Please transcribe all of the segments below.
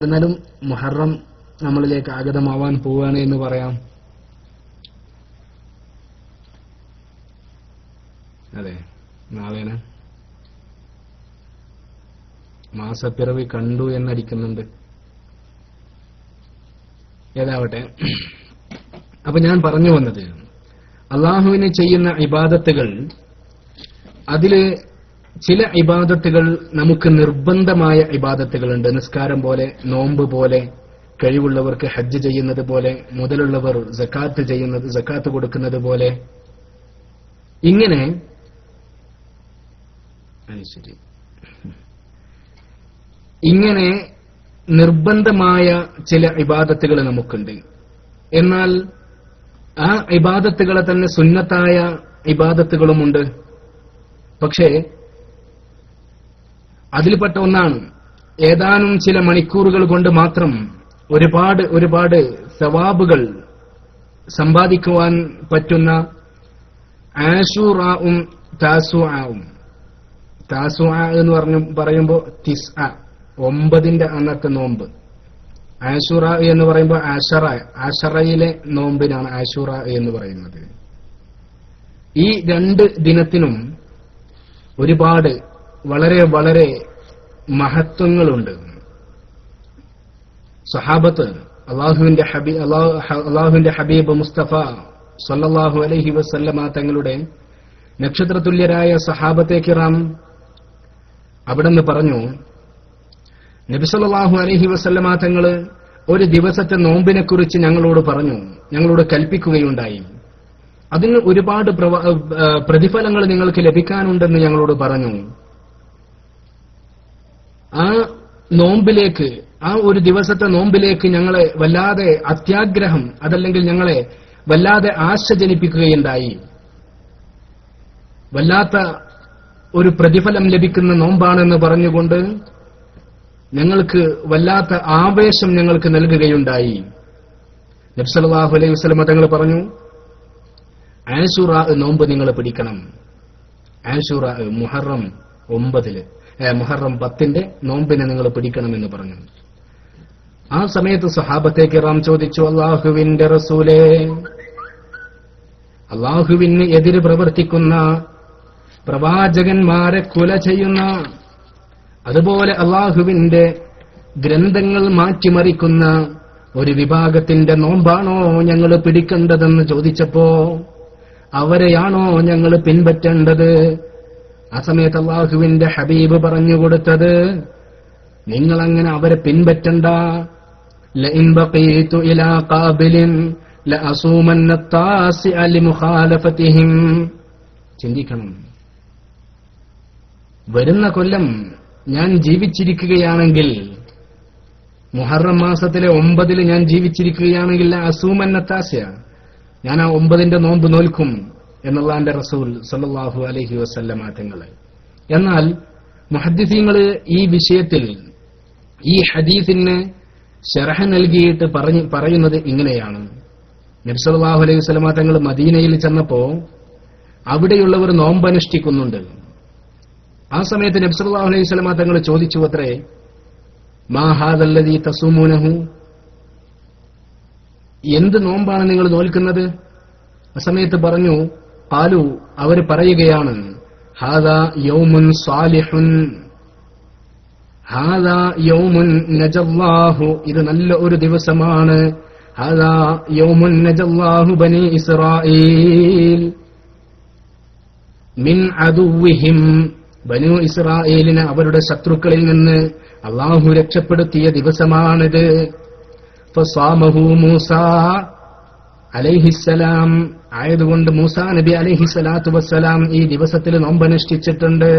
എന്നാലും മുഹറം നമ്മളിലേക്ക് ആഗതമാവാൻ പോവുകയാണ് എന്ന് പറയാം. അതെ, നാളെയാണ് മാസപ്പിറവി കണ്ടു എന്നടിക്കുന്നുണ്ട്. ഏതാവട്ടെ, അപ്പൊ ഞാൻ പറഞ്ഞു വന്നത്, അള്ളാഹുവിന് ചെയ്യുന്ന ഇബാദത്തുകൾ, അതില് ചില ഇബാദത്തുകൾ നമുക്ക് നിർബന്ധമായ ഇബാദത്തുകളുണ്ട്. നിസ്കാരം പോലെ, നോമ്പ് പോലെ, കഴിവുള്ളവർക്ക് ഹജ്ജ് ചെയ്യുന്നത് പോലെ, മുതലുള്ളവർ സക്കാത്ത് കൊടുക്കുന്നത് പോലെ, ഇങ്ങനെ ഇങ്ങനെ നിർബന്ധമായ ചില ഇബാദത്തുകൾ നമുക്കുണ്ട്. എന്നാൽ ആ ഇബാദത്തുകളെ തന്നെ സുന്നത്തായ ഇബാദത്തുകളുമുണ്ട്. പക്ഷേ അതിൽപ്പെട്ട ഒന്നാണ് ഏതാനും ചില മണിക്കൂറുകൾ കൊണ്ട് മാത്രം ഒരുപാട് സവാബുകൾ സമ്പാദിക്കുവാൻ പറ്റുന്ന ആശൂറാവും താസുആവും. താസുആ എന്ന് പറയുമ്പോൾ 9 അന്നത്തെ നോമ്പ്. ആശൂറ എന്ന് പറയുമ്പോൾ ആശറയിലെ നോമ്പിനാണ് ആശൂറ എന്ന് പറയുന്നത്. ഈ 2 ദിനത്തിനും ഒരുപാട് വളരെ മഹത്വങ്ങളുണ്ട്. സഹാബത്ത് അള്ളാഹുവിന്റെ ഹബീബ് മുസ്തഫ സല്ലല്ലാഹു അലൈഹി വസല്ലമ തങ്ങളുടെ നക്ഷത്രതുല്യരായ സഹാബത്തെ കിറാം അവിടെന്ന് പറഞ്ഞു, നബി സല്ലല്ലാഹു അലൈഹി വസല്ലമ തങ്ങള് ഒരു ദിവസത്തെ നോമ്പിനെ കുറിച്ച് ഞങ്ങളോട് കൽപ്പിക്കുകയുണ്ടായി. അതിന് ഒരുപാട് പ്രതിഫലങ്ങൾ നിങ്ങൾക്ക് ലഭിക്കാനുണ്ടെന്ന് ഞങ്ങളോട് പറഞ്ഞു. ആ നോമ്പിലേക്ക്, ആ ഒരു ദിവസത്തെ നോമ്പിലേക്ക് ഞങ്ങളെ വല്ലാതെ അത്യാഗ്രഹം, അതല്ലെങ്കിൽ ഞങ്ങളെ വല്ലാതെ ആശ ജനിപ്പിക്കുകയുണ്ടായി. വല്ലാത്ത ഒരു പ്രതിഫലം ലഭിക്കുന്ന നോമ്പാണെന്ന് പറഞ്ഞുകൊണ്ട് ഞങ്ങൾക്ക് വല്ലാത്ത ആവേശം ഞങ്ങൾക്ക് നൽകുകയുണ്ടായി. നബി സല്ലല്ലാഹു അലൈഹി വസല്ലം തങ്ങൾ പറഞ്ഞു, ആശൂറ നോമ്പ് നിങ്ങൾ പിടിക്കണം. ആശൂറ മുഹറം 10 നോമ്പിനെ നിങ്ങൾ പിടിക്കണമെന്ന് പറഞ്ഞു. ആ സമയത്ത് സഹാബത്തെ കിറാം ചോദിച്ചു, അള്ളാഹുവിന്റെ റസൂലേ, അള്ളാഹുവിന് എതിര് പ്രവർത്തിക്കുന്ന, പ്രവാചകന്മാരെ കൊല ചെയ്യുന്ന, അതുപോലെ അള്ളാഹുവിന്റെ ഗ്രന്ഥങ്ങൾ മാറ്റിമറിക്കുന്ന ഒരു വിഭാഗത്തിന്റെ നോമ്പാണോ ഞങ്ങൾ പിടിക്കേണ്ടതെന്ന് ചോദിച്ചപ്പോ, അവരെയാണോ ഞങ്ങൾ പിൻപറ്റേണ്ടത്? ആ സമയത്ത് അള്ളാഹുവിന്റെ ഹബീബ് പറഞ്ഞുകൊടുത്തത്, നിങ്ങളങ്ങനെ അവരെ പിൻപറ്റണ്ട. ലഇൻ ബഖീതു ഇലാ ഖാബിലിൻ ലഅസൂമന്ന താസിഅ ലിമുഖാലഫതിഹിം. ചിന്തിക്കണം, വരുന്ന കൊല്ലം ഞാൻ ജീവിച്ചിരിക്കുകയാണെങ്കിൽ, മുഹറം മാസത്തിലെ 9 ഞാൻ ജീവിച്ചിരിക്കുകയാണെങ്കിൽ ലഅസൂമന്ന താസിഅ, ഞാൻ ആ 9 നോമ്പ് നോൽക്കും എന്നുള്ളാന്റെ റസൂൽ സല്ലല്ലാഹു അലൈഹി വസല്ലമ തങ്ങൾ. എന്നാൽ മുഹദ്ദിസീങ്ങള് ഈ വിഷയത്തിൽ ഈ ഹദീസിന് ശറഹ് നൽകിയിട്ട് പറയുന്നത് ഇങ്ങനെയാണ്. നബി സല്ലല്ലാഹു അലൈഹി വസല്ലമ തങ്ങൾ മദീനയിൽ ചെന്നപ്പോ അവിടെയുള്ളവർ നോമ്പനുഷ്ഠിക്കുന്നുണ്ട്. ആ സമയത്ത് നബി സല്ലല്ലാഹു അലൈഹി വസല്ലമ തങ്ങൾ ചോദിച്ചു അത്രേ, മാ ഹാദല്ലദീ തസൂമൂനഹു, എന്ത് നോമ്പാണ് നിങ്ങൾ നോൽക്കുന്നത്? ആ സമയത്ത് പറഞ്ഞു, ഖാലു, അവർ പറയുകയാണ്, ഹാദാ യൗമുൻ സാലിഹുൻ, ഹാദാ യൗമുൻ നജല്ലാഹു, ഇത് നല്ല ഒരു ദിവസമാണ്. ഹാദാ യൗമുൻ നജല്ലാഹു ബനി ഇസ്രായീൽ മിൻ അദുവ്വിഹിം, ബനു ഇസ്രായേലിനെ അവരുടെ ശത്രുക്കളിൽ നിന്ന് അള്ളാഹു രക്ഷപ്പെടുത്തിയ ദിവസമാണിത്. ഫസാമഹു മൂസാ അലൈഹിസ്സലാം, ആയതുകൊണ്ട് മൂസാ നബി അലൈഹിസ്സലാത്തു വസ്സലാം ഈ ദിവസത്തിൽ നോമ്പനുഷ്ഠിച്ചിട്ടുണ്ട്.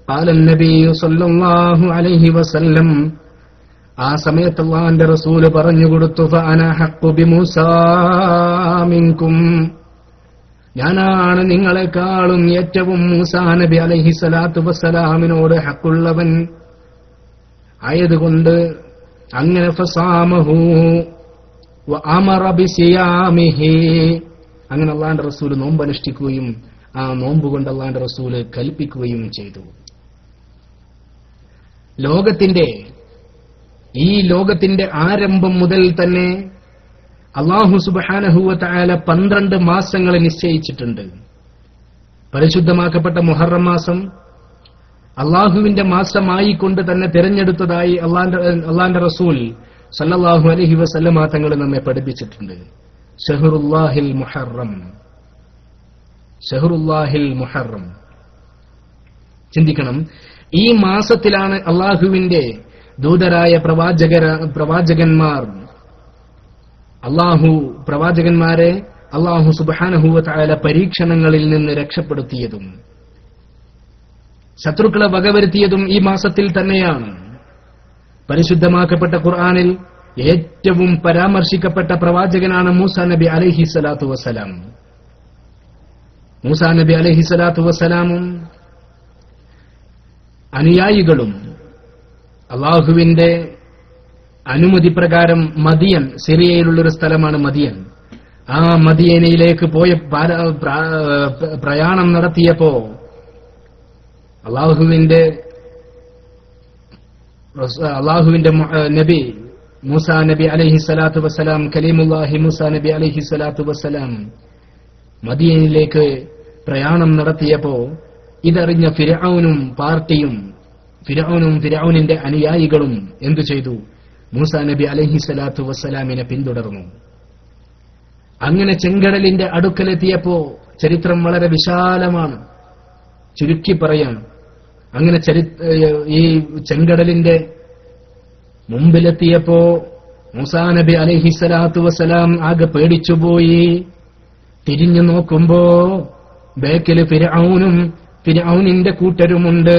ഖാലൻ നബിയ്യു സല്ലല്ലാഹു അലൈഹി വസല്ലം, ആ സമയത്ത് അല്ലാഹുവിന്റെ റസൂല് പറഞ്ഞു കൊടുത്തു, ഫഅന ഹഖ്ഖു ബിമൂസാ മിൻകും, ഞാനാണ് നിങ്ങളെക്കാളും ഏറ്റവും മൂസാ നബി അലൈഹിസ്സലാത്തു വസ്സലാമിനോട് ഹഖുള്ളവൻ. ആയതുകൊണ്ട് അങ്ങനെ ഫസാമഹു വഅമറ ബിസിയാമിഹി, അങ്ങനെ അല്ലാഹുവിന്റെ റസൂൽ നോമ്പ് അനുഷ്ഠിക്കുകയും ആ നോമ്പ് കൊണ്ട് അല്ലാഹുവിന്റെ റസൂൽ കൽപ്പിക്കുകയും ചെയ്തു. ലോകത്തിന്റെ ഈ ലോകത്തിന്റെ ആരംഭം മുതൽ തന്നെ അല്ലാഹു സുബ്ഹാനഹു വ തആല 12 മാസങ്ങളെ നിശ്ചയിച്ചിട്ടുണ്ട്. പരിശുദ്ധമാക്കപ്പെട്ട മുഹറം മാസം അള്ളാഹുവിന്റെ മാസമായിക്കൊണ്ട് തന്നെ തിരഞ്ഞെടുത്തതായി അള്ളാന്റെ റസൂൽ സല്ലല്ലാഹു അലൈഹി വസല്ലമ തങ്ങൾ നമ്മെ പഠിപ്പിച്ചിട്ടുണ്ട്. ഷഹ്റുല്ലാഹിൽ മുഹറം, ഷഹ്റുല്ലാഹിൽ മുഹറം. ചിന്തിക്കണം, ഈ മാസത്തിലാണ് അള്ളാഹുവിന്റെ ദൂതരായ പ്രവാചകന്മാർ പ്രവാചകന്മാരെ അല്ലാഹു സുബ്ഹാനഹു വ തആല പരീക്ഷണങ്ങളിൽ നിന്ന് രക്ഷപ്പെടുത്തിയതും ശത്രുക്കളെ വകവരുത്തിയതും ഈ മാസത്തിൽ തന്നെയാണ്. പരിശുദ്ധമാക്കപ്പെട്ട ഖുർആനിൽ ഏറ്റവും പരാമർശിക്കപ്പെട്ട പ്രവാചകനാണ് മൂസാ നബി അലൈഹി സ്വലാത്തു വസ്സലാം. മൂസാ നബി അലൈഹി സ്വലാത്തു വസ്സലാമും അനുയായികളും അള്ളാഹുവിന്റെ അനുമതി പ്രകാരം മദിയൻ, സിറിയയിലുള്ളൊരു സ്ഥലമാണ് മദിയൻ, ആ മദിയനയിലേക്ക് പോയ പ്രയാണം നടത്തിയപ്പോ അള്ളാഹുവിന്റെ നബി മൂസാ നബി അലൈഹി സ്വലാത്തു വസ്സലാം, കലീമുല്ലാഹി മൂസാ നബി അലൈഹി സ്വലാത്തു വസ്സലാം മദീനയിലേക്ക് പ്രയാണം നടത്തിയപ്പോ ഇതറിഞ്ഞ ഫിർഔനും പാർട്ടിയും ഫിർഔനിന്റെ അനുയായികളും എന്തു ചെയ്തു? മൂസാ നബി അലൈഹി സ്വലാത്തു വസ്സലാമിനെ പിന്തുടർന്നു. അങ്ങനെ ചെങ്കടലിന്റെ അടുക്കലെത്തിയപ്പോ ചരിത്രം വളരെ വിശാലമാണ്, ചുരുക്കി പറയാം. അങ്ങനെ ഈ ചെങ്കടലിന്റെ മുമ്പിലെത്തിയപ്പോ മൂസാ നബി അലൈഹി സ്വലാത്തു വസ്സലാം ആകെ പേടിച്ചുപോയി. തിരിഞ്ഞു നോക്കുമ്പോ ബേക്കില് ഫിർഔനിന്റെ കൂട്ടരുമുണ്ട്.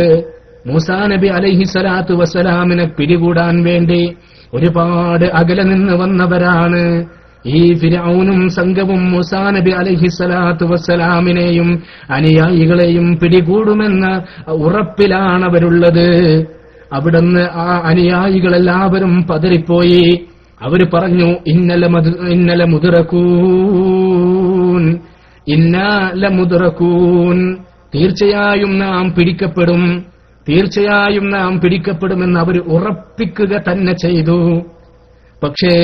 മൂസാ നബി അലൈഹി സ്വലാത്തു വസ്സലാമിനെ പിടികൂടാൻ വേണ്ടി ഒരുപാട് അകലെ നിന്ന് വന്നവരാണ്. ഈ ഫിർഔനും സംഘവും മൂസാ നബി അലൈഹി സ്വലാത്തു വസ്സലാമിനെയും അനുയായികളെയും പിടികൂടുമെന്ന ഉറപ്പിലാണ് അവരുള്ളത്. അവിടുന്ന് ആ അനുയായികളെല്ലാവരും പതറിപ്പോയി. അവര് പറഞ്ഞു, ഇന്നല മുദ്റകൂൻ, തീർച്ചയായും നാം പിടിക്കപ്പെടുമെന്ന് അവർ ഉറപ്പിക്കുക തന്നെ ചെയ്തു. പക്ഷേ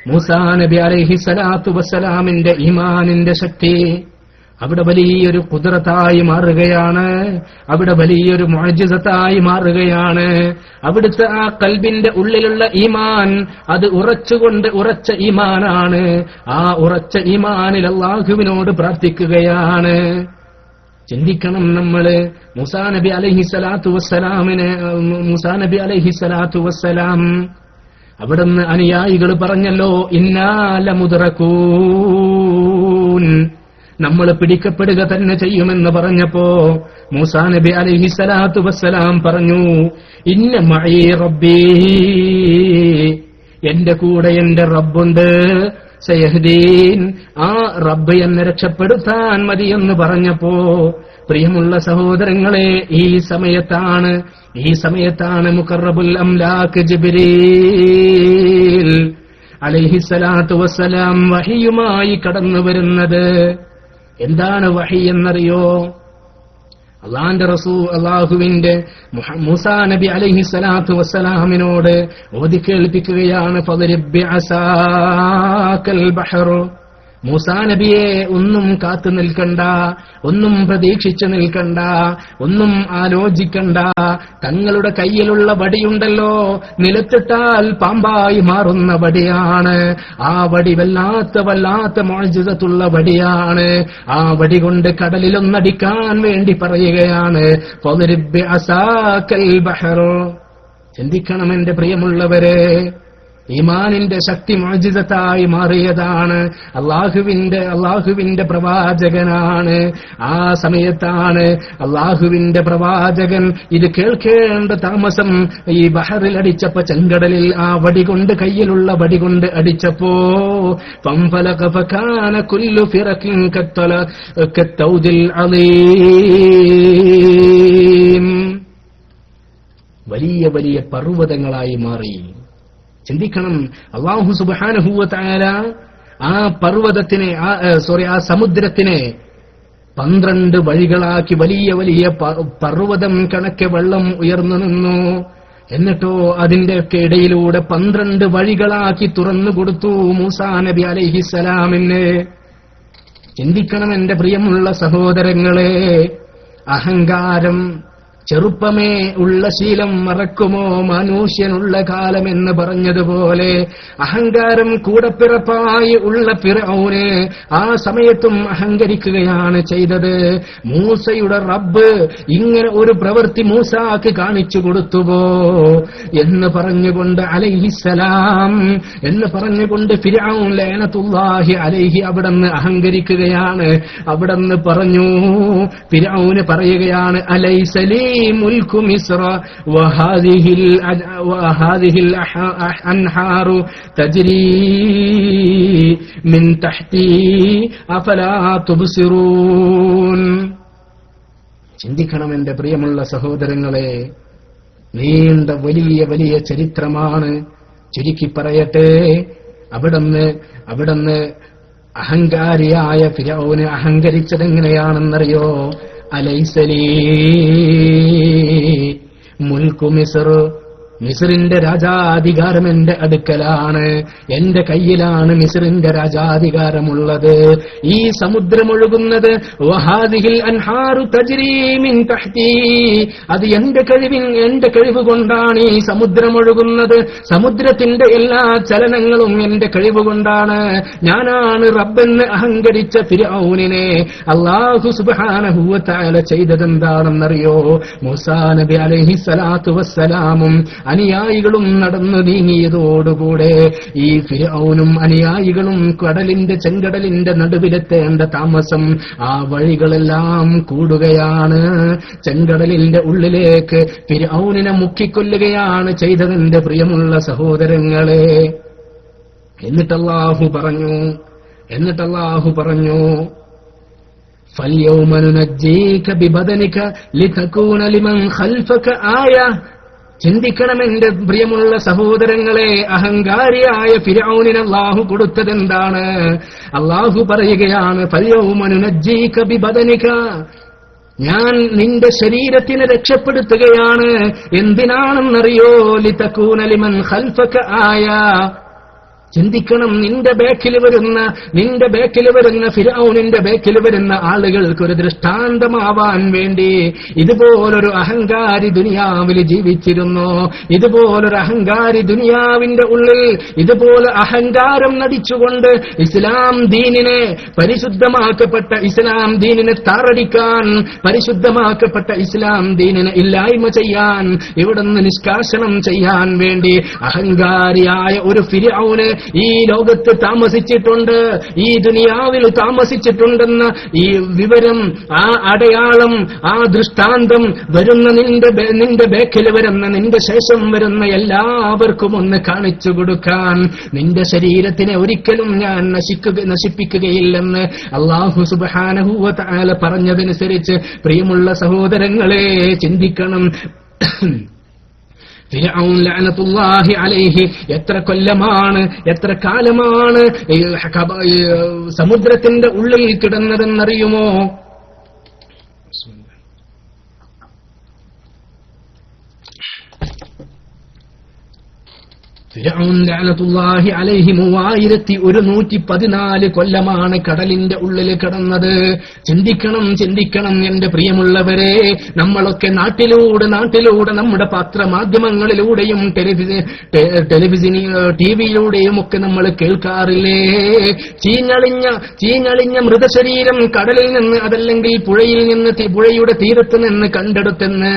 മൂസാ നബി അലൈഹി സ്വലാത്തു വസ്സലാമിന്റെ ഈമാനിന്റെ ശക്തി അവിടെ വലിയൊരു ഖുദ്റത്തായി മാറുകയാണ്, അവിടെ വലിയൊരു മുഅ്ജിസത്തായി മാറുകയാണ്. അവിടുത്തെ ആ ഖൽബിന്റെ ഉള്ളിലുള്ള ഈമാൻ അത് ഉറച്ച ഈമാനാണ്. ആ ഉറച്ച ഈമാനിൽ അല്ലാഹുവിനോട് പ്രാർത്ഥിക്കുകയാണ്. ചിന്തിക്കണം, നമ്മള് മൂസാ നബി അലൈഹി സ്വലാത്തു വസ്സലാം അവിടുന്ന് അനുയായികൾ പറഞ്ഞല്ലോ, ഇന്നാല മുദ്റകൂൻ, നമ്മൾ പിടിക്കപ്പെടുക തന്നെ ചെയ്യുമെന്ന് പറഞ്ഞപ്പോ മൂസാ നബി അലൈഹി സ്വലാത്തു വസ്സലാം പറഞ്ഞു, ഇന്ന മഈ റബ്ബീ, എന്റെ കൂടെ എന്റെ റബ്ബുണ്ട്, സയഹ്ദീൻ, ആ റബ്ബ് എന്നെ രക്ഷപ്പെടുത്താൻ മതിയെന്ന് പറഞ്ഞപ്പോ, പ്രിയമുള്ള സഹോദരങ്ങളെ, ഈ സമയത്താണ് മുഖറബുൽ അംലാക്ക് ജിബ്രീൽ അലൈഹി സ്വലാത്തു വസ്സലാം വഹിയുമായി കടന്നു വരുന്നത്. എന്താണ് വഹി എന്നറിയോ? അള്ളാഹുവിന്റെ മൂസാ നബി അലൈഹി സ്വലാത്തു വസ്സലാമിനോട് ഓതി കേൾപ്പിക്കുകയാണ്, ഫദ്രിബ് ബിഅസാകൽ ബഹർ. മൂസാ നബിയെ ഒന്നും കാത്തു നിൽക്കണ്ട, ഒന്നും പ്രതീക്ഷിച്ചു നിൽക്കണ്ട, ഒന്നും ആലോചിക്കണ്ട. തങ്ങളുടെ കയ്യിലുള്ള വടിയുണ്ടല്ലോ, നിലത്തിട്ടാൽ പാമ്പായി മാറുന്ന വടിയാണ്. ആ വടി വല്ലാത്ത മുഅ്ജിസത്തുള്ള വടിയാണ്. ആ വടി കൊണ്ട് കടലിലൊന്നടിക്കാൻ വേണ്ടി പറയുകയാണ്, ഫദ്രിബ് ബിഅസാകൽ ബഹർ. ചിന്തിക്കണം എന്റെ പ്രിയമുള്ളവരെ, ഈമാനിന്റെ ശക്തി മുഅ്ജിസത്തായി മാറിയതാണ്. അള്ളാഹുവിന്റെ പ്രവാചകനാണ്. ആ സമയത്താണ് അള്ളാഹുവിന്റെ പ്രവാചകൻ ഇത് കേൾക്കേണ്ട താമസം ഈ ബഹറിൽ അടിച്ചപ്പോ, ചെങ്കടലിൽ ആ കയ്യിലുള്ള വടി കൊണ്ട് അടിച്ചപ്പോ, ഫംഫലക ഫകാന കുല്ലു ഫിറഖിൻ കത്തൗദിൽ അളീം, വലിയ പർവ്വതങ്ങളായി മാറി. ചിന്തിക്കണം, അല്ലാഹു സുബ്ഹാനഹു വ തആല ആ പർവ്വതത്തിനെ ആ സമുദ്രത്തിനെ 12 വഴികളാക്കി വലിയ പർവ്വതം കണക്കെ വെള്ളം ഉയർന്നു നിന്നു. എന്നിട്ടോ അതിന്റെയൊക്കെ ഇടയിലൂടെ 12 വഴികളാക്കി തുറന്നു കൊടുത്തു മൂസാ നബി അലൈഹിസ്സലാമിന്. ചിന്തിക്കണം എന്റെ പ്രിയമുള്ള സഹോദരങ്ങളെ, അഹങ്കാരം ചെറുപ്പമേ ഉള്ള ശീലം മറക്കുമോ മനുഷ്യനുള്ള കാലം എന്ന് പറഞ്ഞതുപോലെ അഹങ്കാരം കൂടപ്പിറപ്പായി ഉള്ള ഫിർഔന് ആ സമയത്തും അഹങ്കരിക്കുകയാണ് ചെയ്തത്. മൂസയുടെ റബ്ബ് ഇങ്ങനെ ഒരു പ്രവൃത്തി മൂസാക്ക് കാണിച്ചു കൊടുത്തുവോ എന്ന് പറഞ്ഞുകൊണ്ട് അലൈഹിസ്സലാം എന്ന് പറഞ്ഞുകൊണ്ട് ഫിർഔൻ ലഅനത്തുല്ലാഹി അലൈഹി അവിടുന്ന് അഹങ്കരിക്കുകയാണ്. അവിടുന്ന് പറഞ്ഞു, ഫിർഔന് പറയുകയാണ്, അലൈസലീ മുൽക്കു മിസ്ര വഹാദിഹിൽ അൻഹാറു തജ്രീ മിൻ തഹ്തി അഫലാ തുബ്സിറൂൻ. ചിന്തിക്കണം എന്റെ പ്രിയമുള്ള സഹോദരങ്ങളെ, നീണ്ട വലിയ വലിയ ചരിത്രമാണ്. ചുരുക്കി പറയട്ടെ, അവിടുന്ന് അഹങ്കാരിയായ ഫിർഔന് അഹങ്കരിച്ചതെങ്ങനെയാണെന്നറിയോ? അലൈസലീ മുൽക്കു മിസ്ർ, മിസ്റിന്റെ രാജാധികാരം എന്റെ അടുക്കലാണ്, എന്റെ കയ്യിലാണ് മിസ്റിന്റെ രാജാധികാരമുള്ളത്. ഈ സമുദ്രമൊഴുകുന്നത് വഹാദിഹിൽ അൻഹാറു തജ്രീ മിൻ തഹ്തി, അത് എന്റെ കഴിവ് കൊണ്ടാണ് ഈ സമുദ്രമൊഴുകുന്നത്. സമുദ്രത്തിന്റെ എല്ലാ ചലനങ്ങളും എന്റെ കഴിവ് കൊണ്ടാണ്. ഞാനാണ് റബ്ബെന്ന് അഹങ്കരിച്ച ഫിർഔനിനെ അല്ലാഹു സുബ്ഹാനഹു വ തആല ചെയ്തതെന്താണെന്നറിയോ? മൂസാ നബി അലൈഹിസ്സലാത്തു വസ്സലാമും അനുയായികളും നടന്നു നീങ്ങിയതോടുകൂടെ ഈ ഫിർഔനും അനുയായികളും ചെങ്കടലിന്റെ നടുവിലെത്തേണ്ട താമസം ആ വഴികളെല്ലാം കൂടുകയാണ്. ചെങ്കടലിന്റെ ഉള്ളിലേക്ക് ഫിർഔനിനെ മുക്കിക്കൊല്ലുകയാണ് ചെയ്തതെന്റെ പ്രിയമുള്ള സഹോദരങ്ങളെ. എന്നിട്ട് അല്ലാഹു പറഞ്ഞു ഫൽയൗമ നുനജ്ജീക ബിബദനിക ലിതകൂന ലിമൻ ഖൽഫക ആയ. ചിന്തിക്കണം എന്റെ പ്രിയമുള്ള സഹോദരങ്ങളെ, അഹങ്കാരിയായ ഫിർഔനിന് അല്ലാഹു കൊടുത്തതെന്താണ്? അല്ലാഹു പറയുകയാണ്, ഫൽയൗമ നുനജ്ജീക ബിബദനിക, ഞാൻ നിന്റെ ശരീരത്തിനെ രക്ഷപ്പെടുത്തുകയാണ്. എന്തിനാണെന്നറിയോ? ലിതകൂന ലിമൻ ഖൽഫക ആയ. ചിന്തിക്കണം, നിന്റെ ബേക്കിൽ വരുന്ന ഫിർഔനിന്റെ ബേക്കിൽ വരുന്ന ആളുകൾക്ക് ഒരു ദൃഷ്ടാന്തമാവാൻ വേണ്ടി ഇതുപോലൊരു അഹങ്കാരി ദുനിയാവിൽ ജീവിച്ചിരുന്നു. ഇതുപോലൊരു അഹങ്കാരി ദുനിയാവിന്റെ ഉള്ളിൽ ഇതുപോലെ അഹങ്കാരം നടിച്ചുകൊണ്ട് ഇസ്ലാം ദീനിനെ, പരിശുദ്ധമാക്കപ്പെട്ട ഇസ്ലാം ദീനിനെ താറടിക്കാൻ, പരിശുദ്ധമാക്കപ്പെട്ട ഇസ്ലാം ദീനിനെ ഇല്ലായ്മ ചെയ്യാൻ, ഇവിടുന്ന് നിഷ്കാസനം ചെയ്യാൻ വേണ്ടി അഹങ്കാരിയായ ഒരു ഫിർഔന് ഈ ലോകത്ത് താമസിച്ചിട്ടുണ്ട്, ഈ ദുനിയാവിൽ താമസിച്ചിട്ടുണ്ടെന്ന ഈ വിവരം, ആ അടയാളം, ആ ദൃഷ്ടാന്തം വരുന്ന നിന്റെ ബേക്കിൽ വരുന്ന, നിന്റെ ശേഷം വരുന്ന എല്ലാവർക്കും ഒന്ന് കാണിച്ചു കൊടുക്കാൻ, നിന്റെ ശരീരത്തിനെ ഒരിക്കലും ഞാൻ നശിപ്പിക്കുകയില്ലെന്ന് അല്ലാഹു സുബ്ഹാനഹു വ തആല പറഞ്ഞതനുസരിച്ച് പ്രിയമുള്ള സഹോദരങ്ങളെ ചിന്തിക്കണം. ഫിർഔൻ ലഅനത്തുല്ലാഹി അലൈഹി എത്ര കൊല്ലമാണ്, എത്ര കാലമാണ് സമുദ്രത്തിന്റെ ഉള്ളിൽ കിടന്നതെന്നറിയുമോ? ഫിർഔൻ ലഅനത്തുല്ലാഹി അലൈഹി 3114 കൊല്ലമാണ് കടലിന്റെ ഉള്ളിൽ കിടന്നത്. ചിന്തിക്കണം എന്റെ പ്രിയമുള്ളവരെ, നമ്മളൊക്കെ നാട്ടിലൂടെ നമ്മുടെ പത്രമാധ്യമങ്ങളിലൂടെയും ടിവിയിലൂടെയും ഒക്കെ നമ്മൾ കേൾക്കാറില്ലേ? ചീഞ്ഞളിഞ്ഞ മൃതശരീരം കടലിൽ നിന്ന്, അതല്ലെങ്കിൽ പുഴയുടെ തീരത്ത് നിന്ന് കണ്ടെടുത്തെന്ന്.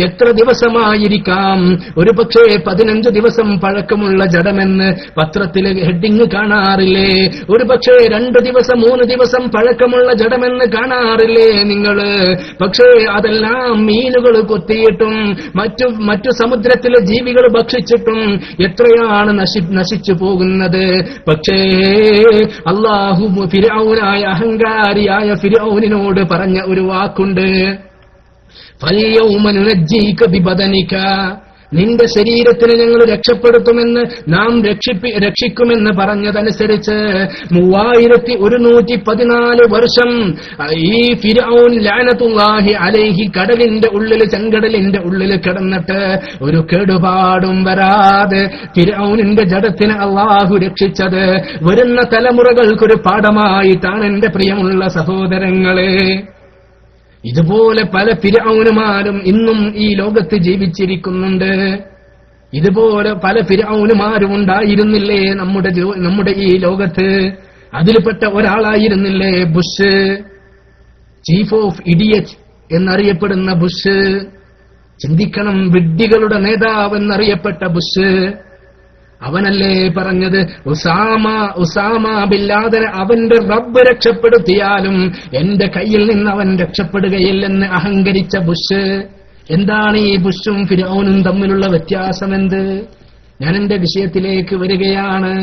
എത്ര ദിവസമായിരിക്കാം? ഒരു പക്ഷേ 15 ദിവസം പഴക്കമുള്ള ജഡമെന്ന് പത്രത്തിലെ ഹെഡിങ് കാണാറില്ലേ? ഒരു പക്ഷേ 2 ദിവസം 3 ദിവസം പഴക്കമുള്ള ജഡമെന്ന് കാണാറില്ലേ നിങ്ങള്? പക്ഷേ അതെല്ലാം മീനുകൾ കൊത്തിയിട്ടും മറ്റു സമുദ്രത്തിലെ ജീവികൾ ഭക്ഷിച്ചിട്ടും എത്രയാണ് നശിച്ചു പോകുന്നത്. പക്ഷേ അല്ലാഹു ഫിർഔനായ അഹങ്കാരിയായ ഫിർഔനിനോട് പറഞ്ഞ ഒരു വാക്കുണ്ട്, ഫൽയൗമ നുനജ്ജീക ബിബദനിക. നിന്റെ ശരീരത്തിന് ഞങ്ങൾ രക്ഷപ്പെടുത്തുമെന്ന്, നാം രക്ഷിക്കുമെന്ന് പറഞ്ഞതനുസരിച്ച് 3114 വർഷം ഈ ഫിർഔൻ ലഅനത്തുല്ലാഹി അലൈഹി കടലിന്റെ ഉള്ളിൽ, ചെങ്കടലിന്റെ ഉള്ളിൽ കിടന്നിട്ട് ഒരു കേടുപാടും വരാതെ ഫിർഔനിന്റെ ജഡത്തിന് അള്ളാഹു രക്ഷിച്ചത് വരുന്ന തലമുറകൾക്കൊരു പാഠമായിട്ടാണ് എന്റെ പ്രിയമുള്ള സഹോദരങ്ങളെ. ഇതുപോലെ പല ഫിർഔനുമാരും ഇന്നും ഈ ലോകത്ത് ജീവിച്ചിരിക്കുന്നുണ്ട്. ഇതുപോലെ പല ഫിർഔനുമാരും ഉണ്ടായിരുന്നില്ലേ നമ്മുടെ ഈ ലോകത്ത്? അതിൽപ്പെട്ട ഒരാളായിരുന്നില്ലേ ബുഷ്, ചീഫ് ഓഫ് ഇഡിയറ്റ് എന്നറിയപ്പെടുന്ന ബുഷ്? ചിന്തിക്കണം, വിഡ്ഢികളുടെ നേതാവ് എന്നറിയപ്പെട്ട ബുഷ്. അവനല്ലേ പറഞ്ഞത്, ഉസാമ ബിൻ ലാദനെ അവന്റെ റബ്ബ് രക്ഷപ്പെടുത്തിയാലും എന്റെ കയ്യിൽ നിന്ന് അവൻ രക്ഷപ്പെടുകയില്ലെന്ന് അഹങ്കരിച്ച ബുഷ്. എന്താണ് ഈ ബുഷും ഫിർഔനും തമ്മിലുള്ള വ്യത്യാസം? എന്ത്? ഞാൻ എന്റെ വിഷയത്തിലേക്ക് വരികയാണ്.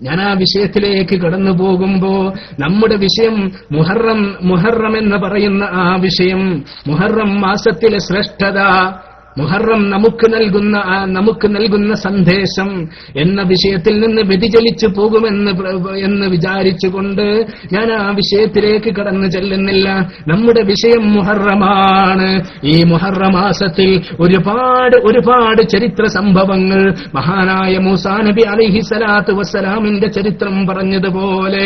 ഞാൻ ആ വിഷയത്തിലേക്ക് കടന്നു പോകുമ്പോ നമ്മുടെ വിഷയം മുഹറം എന്ന് പറയുന്ന ആ വിഷയം, മുഹറം മാസത്തിലെ ശ്രേഷ്ഠത, മുഹറം നമുക്ക് നൽകുന്ന സന്ദേശം എന്ന വിഷയത്തിൽ നിന്ന് വ്യതിചലിച്ചു പോകുമെന്ന് വിചാരിച്ചുകൊണ്ട് ഞാൻ ആ വിഷയത്തിലേക്ക് കടന്നു ചെല്ലുന്നില്ല. നമ്മുടെ വിഷയം മുഹറമാണ്. ഈ മുഹറം മാസത്തിൽ ഒരുപാട് ചരിത്ര സംഭവങ്ങൾ, മഹാനായ മൂസാ നബി അലൈഹി സ്വലാത്തു വസ്സലാമിന്റെ ചരിത്രം പറഞ്ഞതുപോലെ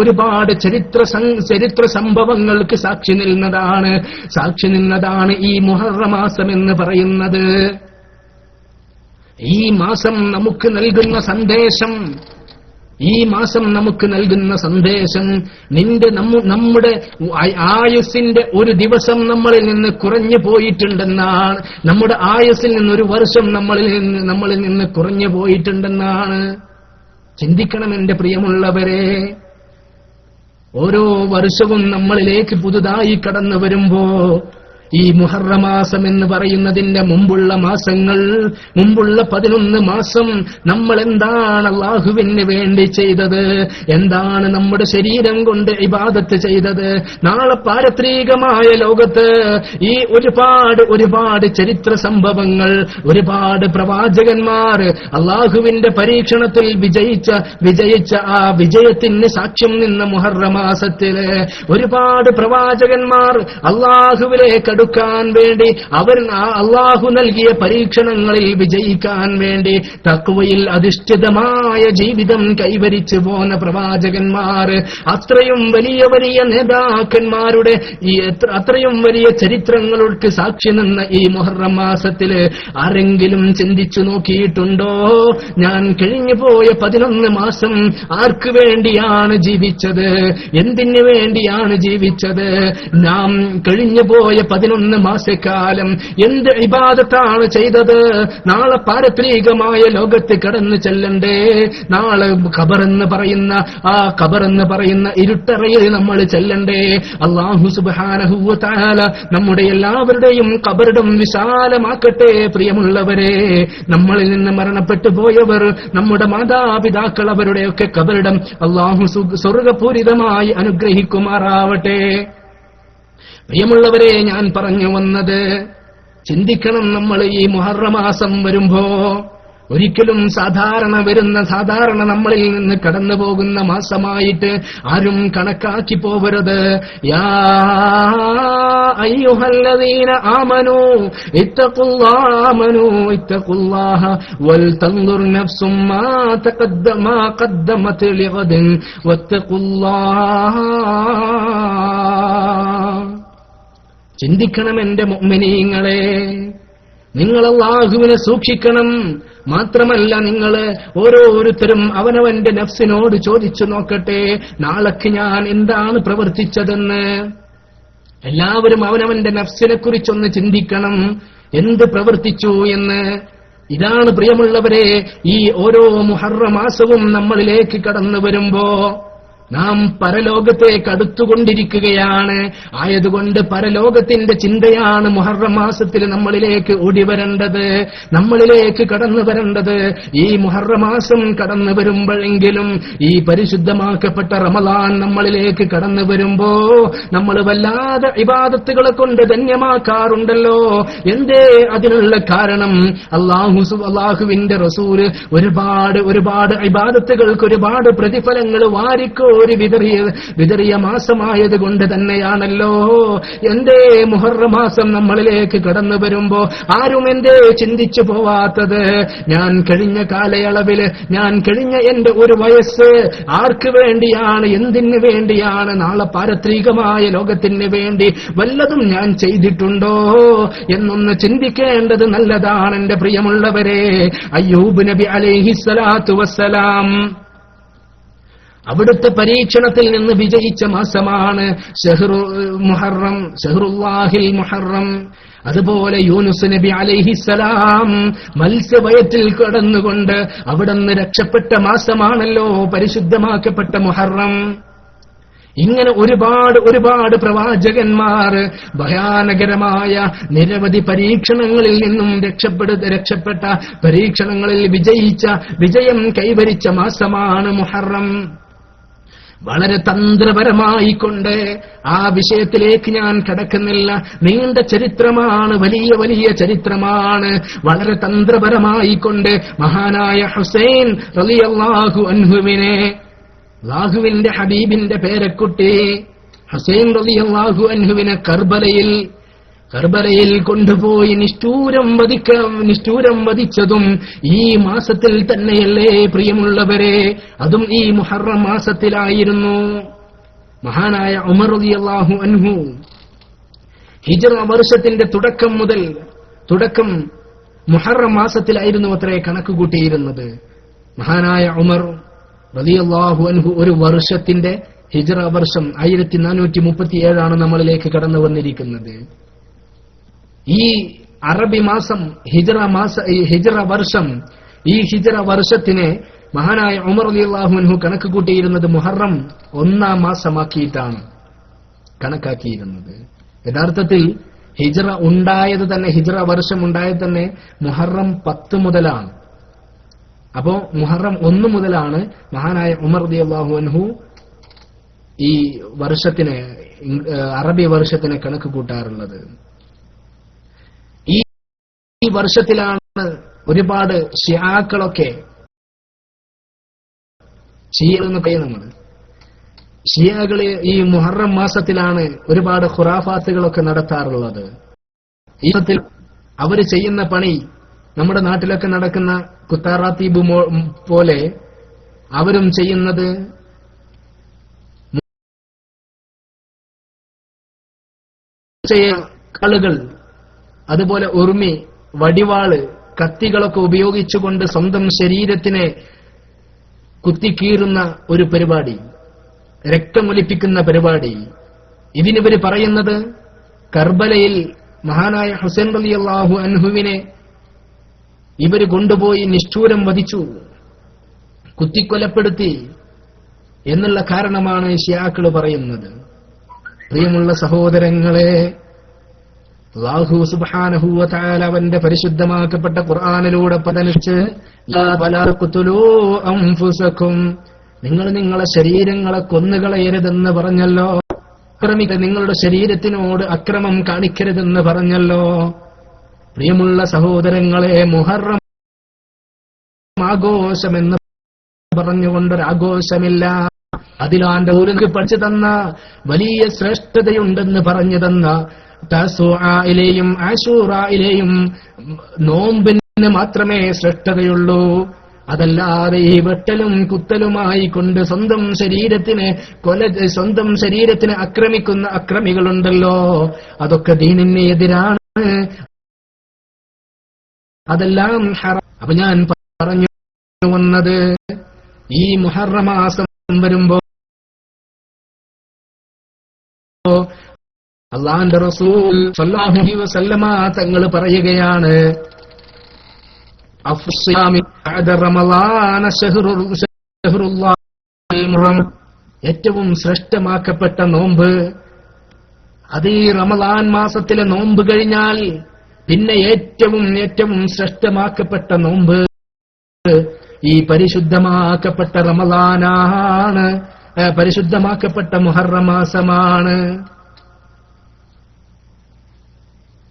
ഒരുപാട് ചരിത്ര സംഭവങ്ങൾക്ക് സാക്ഷി നിന്നതാണ് ഈ മുഹറം മാസം എന്ന് പറയുന്നത്. ഈ മാസം നമുക്ക് നൽകുന്ന സന്ദേശം, നമ്മുടെ ആയുസ്സിന്റെ ഒരു ദിവസം നമ്മളിൽ നിന്ന് കുറഞ്ഞു പോയിട്ടുണ്ടെന്നാണ്. നമ്മുടെ ആയുസ്സിൽ നിന്ന് ഒരു വർഷം നമ്മളിൽ നിന്ന് കുറഞ്ഞു പോയിട്ടുണ്ടെന്നാണ്. ചിന്തിക്കണം എന്റെ പ്രിയമുള്ളവരെ. ഓരോ വർഷവും നമ്മളിലേക്ക് പുതുതായി കടന്നു വരുമ്പോ ഈ മുഹറം മാസം എന്ന് പറയുന്നതിന്റെ മുമ്പുള്ള 11 മാസം നമ്മൾ എന്താണ് അല്ലാഹുവിന് വേണ്ടി ചെയ്തത്? എന്താണ് നമ്മുടെ ശരീരം കൊണ്ട് ഇബാദത്ത് ചെയ്തത്? നാളെ പാരത്രികമായ ലോകത്ത് ഈ ഒരുപാട് ചരിത്ര സംഭവങ്ങൾ, ഒരുപാട് പ്രവാചകന്മാർ അല്ലാഹുവിന്റെ പരീക്ഷണത്തിൽ വിജയിച്ച ആ വിജയത്തിന് സാക്ഷ്യം നിന്ന മുഹറം മാസത്തില് ഒരുപാട് പ്രവാചകന്മാർ അല്ലാഹുവിലേക്ക് ക്കാൻ വേണ്ടി, അവർ അള്ളാഹു നൽകിയ പരീക്ഷണങ്ങളിൽ വിജയിക്കാൻ വേണ്ടി തഖ്വയിൽ അധിഷ്ഠിതമായ ജീവിതം കൈവരിച്ചു പോന്ന പ്രവാചകന്മാർ, അത്രയും വലിയ നേതാക്കന്മാരുടെ അത്രയും വലിയ ചരിത്രങ്ങൾക്ക് സാക്ഷി നിന്ന ഈ മുഹറം മാസത്തില് ആരെങ്കിലും ചിന്തിച്ചു നോക്കിയിട്ടുണ്ടോ? ഞാൻ കഴിഞ്ഞു പോയ 11 മാസം ആർക്ക് വേണ്ടിയാണ് ജീവിച്ചത്? എന്തിനു വേണ്ടിയാണ് ജീവിച്ചത്? നാം കഴിഞ്ഞു പോയ 11 മാസക്കാലം എന്ത് ഇബാദത്താണ് ചെയ്തത്? നാളെ പാരത്രികമായ ലോകത്ത് കടന്നു ചെല്ലണ്ടേ? നാളെ ഖബറെന്ന് പറയുന്ന ഇരുട്ടറയിൽ നമ്മൾ ചെല്ലണ്ടേ? അല്ലാഹു സുബ്ഹാനഹു വ തആല നമ്മുടെ എല്ലാവരുടെയും ഖബറിടം വിശാലമാക്കട്ടെ. പ്രിയമുള്ളവരെ, നമ്മളിൽ നിന്ന് മരണപ്പെട്ടു പോയവർ, നമ്മുടെ മാതാപിതാക്കൾ, അവരുടെയൊക്കെ ഖബറിടം അല്ലാഹു സ്വർഗ്ഗപൂരിതമായി അനുഗ്രഹിക്കുമാറാവട്ടെ. പ്രിയമുള്ളവരെ, ഞാൻ പറഞ്ഞു വന്നത്, ചിന്തിക്കണം. നമ്മൾ ഈ മുഹറം മാസം വരുമ്പോ ഒരിക്കലും സാധാരണ നമ്മളിൽ നിന്ന് കടന്നു പോകുന്ന മാസമായിട്ട് ആരും കണക്കാക്കി പോവരുത്. യാ അയ്യുഹല്ലദീന ആമനൂ ഇത്തഖുല്ലാഹ വൽ തൻദുർ നഫ്സും മാ ഖദ്ദമത് ലിഗദിൻ വത്തഖുല്ലാഹ. ചിന്തിക്കണം എന്റെ മുഅ്മിനീങ്ങളെ, നിങ്ങൾ അല്ലാഹുവിനെ സൂക്ഷിക്കണം. മാത്രമല്ല, നിങ്ങൾ ഓരോരുത്തരും അവനവന്റെ നഫ്സിനോട് ചോദിച്ചു നോക്കട്ടെ, നാളേക്ക് ഞാൻ എന്താണ് പ്രവർത്തിച്ചതെന്ന്. എല്ലാവരും അവനവന്റെ നഫ്സിനെ കുറിച്ചൊന്ന് ചിന്തിക്കണം, എന്ത് പ്രവർത്തിച്ചു എന്ന്. ഇതാണ് പ്രിയമുള്ളവരെ, ഈ ഓരോ മുഹറം മാസവും നമ്മളിലേക്ക് കടന്നു വരുമ്പോ നാം പരലോകത്തേക്ക് അടുത്തുകൊണ്ടിരിക്കുകയാണ്. ആയതുകൊണ്ട് പരലോകത്തിന്റെ ചിന്തയാണ് മുഹറം മാസത്തിൽ നമ്മളിലേക്ക് ഓടിവരേണ്ടത്, നമ്മളിലേക്ക് കടന്നു വരേണ്ടത്. ഈ മുഹറം മാസം കടന്നു വരുമ്പോഴെങ്കിലും ഈ പരിശുദ്ധമാക്കപ്പെട്ട റമളാൻ നമ്മളിലേക്ക് കടന്നു വരുമ്പോ നമ്മൾ വല്ലാതെ ഇബാദത്തുകളെ കൊണ്ട് ധന്യമാക്കാറുണ്ടല്ലോ. എന്തേ അതിനുള്ള കാരണം? അല്ലാഹുവിന്റെ റസൂല് ഒരുപാട് ഇബാദത്തുകൾക്ക് ഒരുപാട് പ്രതിഫലങ്ങൾ വാരിക്കോരി വിതറിയ മാസമായത് കൊണ്ട് തന്നെയാണല്ലോ. എന്തേ മുഹറം മാസം നമ്മളിലേക്ക് കടന്നു വരുമ്പോ ആരും എന്തേ ചിന്തിച്ചു പോവാത്തത്? ഞാൻ കഴിഞ്ഞ കാലയളവില്, ഞാൻ കഴിഞ്ഞ എന്റെ ഒരു വയസ്സ് ആർക്ക് വേണ്ടിയാണ്, എന്തിനു വേണ്ടിയാണ്? നാളെ പാരത്രികമായ ലോകത്തിന് വേണ്ടി വല്ലതും ഞാൻ ചെയ്തിട്ടുണ്ടോ എന്നൊന്ന് ചിന്തിക്കേണ്ടത് നല്ലതാണ് എന്റെ പ്രിയമുള്ളവരെ. അയ്യൂബ് നബി അലൈഹിസ്സലാത്തു വസ്സലാം അവിടുത്തെ പരീക്ഷണത്തിൽ നിന്ന് വിജയിച്ച മാസമാണ് മുഹറം, ഷഹ്റുല്ലാഹിൽ മുഹറം. അതുപോലെ യൂനുസ് നബി അലൈഹിസ്സലാം മത്സ്യവയറ്റിൽ കടന്നുകൊണ്ട് അവിടുന്ന് രക്ഷപ്പെട്ട മാസമാണല്ലോ പരിശുദ്ധമാക്കപ്പെട്ട മുഹറം. ഇങ്ങനെ ഒരുപാട് പ്രവാചകന്മാർ ഭയാനകരമായ നിരവധി പരീക്ഷണങ്ങളിൽ നിന്നും രക്ഷപ്പെട്ട പരീക്ഷണങ്ങളിൽ വിജയം കൈവരിച്ച മാസമാണ് മുഹറം. വളരെ തന്ത്രപരമായിക്കൊണ്ട് ആ വിഷയത്തിലേക്ക് ഞാൻ കടക്കുന്നില്ല. നീണ്ട ചരിത്രമാണ്, വലിയ ചരിത്രമാണ്. വളരെ തന്ത്രപരമായിക്കൊണ്ട് മഹാനായ ഹുസൈൻ റളിയല്ലാഹു അൻഹുവിനെ, അല്ലാഹുവിന്റെ ഹബീബിന്റെ പേരക്കുട്ടി ഹുസൈൻ റളിയല്ലാഹു അൻഹുവിനെ കർബലയിൽ കൊണ്ടുപോയി നിഷ്ഠൂരം വധിച്ചതും ഈ മാസത്തിൽ തന്നെയല്ലേ പ്രിയമുള്ളവരെ? അതും ഈ മുഹറം മാസത്തിലായിരുന്നു. മഹാനായ ഉമർ റളിയല്ലാഹു അൻഹു ഹിജ്റ വർഷത്തിന്റെ തുടക്കം മുഹറം മാസത്തിലായിരുന്നു അത്രേ കണക്ക് കൂട്ടിയിരുന്നത്. മഹാനായ ഉമർ റളിയല്ലാഹു അൻഹു ഒരു വർഷത്തിന്റെ ഹിജ്റ വർഷം 1437 നമ്മളിലേക്ക് കടന്നു വന്നിരിക്കുന്നത്. ഈ അറബി മാസം ഹിജ്റ വർഷം, ഈ ഹിജ്റ വർഷത്തിനെ മഹാനായ ഉമർ റളിയല്ലാഹു അൻഹു കണക്ക് കൂട്ടിയിരുന്നത് മുഹറം 1 മാസമാക്കിയിട്ടാണ് കണക്കാക്കിയിരുന്നത്. യഥാർത്ഥത്തിൽ ഹിജ്റ വർഷം ഉണ്ടായത് തന്നെ മുഹറം 10 മുതലാണ്. അപ്പോ മുഹറം 1 മുതലാണ് മഹാനായ ഉമർ റളിയല്ലാഹു അൻഹു ഈ അറബി വർഷത്തിനെ കണക്ക് കൂട്ടാറുള്ളത്. ഈ വർഷത്തിലാണ് ഒരുപാട് ഷിയാക്കളൊക്കെ, ഷിയാകള് ഈ മുഹറം മാസത്തിലാണ് ഒരുപാട് ഖുറാഫാത്തുകളൊക്കെ നടത്താറുള്ളത്. ഈ മാസത്തിൽ അവര് ചെയ്യുന്ന പണി നമ്മുടെ നാട്ടിലൊക്കെ നടക്കുന്ന കുത്താറാത്തീബ് പോലെ അവരും ചെയ്യുന്നത് ആളുകൾ, അതുപോലെ ഉർമി, വടിവാള്, കത്തികളൊക്കെ ഉപയോഗിച്ചുകൊണ്ട് സ്വന്തം ശരീരത്തിനെ കുത്തിക്കീറുന്ന ഒരു പരിപാടി, രക്തമൊലിപ്പിക്കുന്ന പരിപാടി. ഇതിനിവര് പറയുന്നത് കർബലയിൽ മഹാനായ ഹുസൈൻ റളിയല്ലാഹു അൻഹുവിനെ ഇവര് കൊണ്ടുപോയി നിഷ്ഠൂരം വധിച്ചു, കുത്തിക്കൊലപ്പെടുത്തി എന്നുള്ള കാരണമാണ് ഷിയാക്കള് പറയുന്നത്. പ്രിയമുള്ള സഹോദരങ്ങളെ, അല്ലാഹു സുബ്ഹാനഹു വ തആല അവന്റെ പരിശുദ്ധമാക്കപ്പെട്ട ഖുർആനിലൂടെ പഠിച്ച് വലാ ഖുതുലൂ അൻഫുസകും, നിങ്ങൾ നിങ്ങളെ ശരീരങ്ങളെ കൊന്നുകളയരുതെന്ന് പറഞ്ഞല്ലോ. നിങ്ങളുടെ ശരീരത്തിനോട് അക്രമം കാണിക്കരുതെന്ന് പറഞ്ഞല്ലോ. പ്രിയമുള്ള സഹോദരങ്ങളെ, മുഹറം ആഘോഷമെന്ന് പറഞ്ഞുകൊണ്ടൊരാഘോഷമില്ല. അതിലാന്റെ ഒരു പഠിച്ചു തന്ന വലിയ ശ്രേഷ്ഠതയുണ്ടെന്ന് പറഞ്ഞു തന്ന തസ്ഊഇലെയും ആശൂറയിലെയും നോമ്പിന് മാത്രമേ ശ്രേഷ്ഠതയുള്ളൂ. അതല്ലാതെ ഈ വെട്ടലും കുത്തലുമായി കൊണ്ട് സ്വന്തം ശരീരത്തിനെ ആക്രമിക്കുന്ന അക്രമികളുണ്ടല്ലോ, അതൊക്കെ ദീനിന് എതിരാണ്, അതെല്ലാം ഹറാം. അപ്പൊ ഞാൻ പറഞ്ഞു വന്നത്, ഈ മുഹറം മാസം വരുമ്പോ അല്ലാഹുവിന്റെ റസൂൽ സ്വല്ലല്ലാഹു അലൈഹി വസല്ലമ തങ്ങൾ പറയുകയാണ്, അഫ്സിയാമി ബഅദ റമളാന ശഹ്റുല്ലാഹിൽ മുഹറം. ഏറ്റവും ശ്രേഷ്ഠമാക്കപ്പെട്ട നോമ്പ് അത് ഈ റമളാൻ മാസത്തിലെ നോമ്പ് കഴിഞ്ഞാൽ പിന്നെ ഏറ്റവും ശ്രേഷ്ഠമാക്കപ്പെട്ട നോമ്പ് ഈ പരിശുദ്ധമാക്കപ്പെട്ട റമളാനാണ്, പരിശുദ്ധമാക്കപ്പെട്ട മുഹറം മാസമാണ്.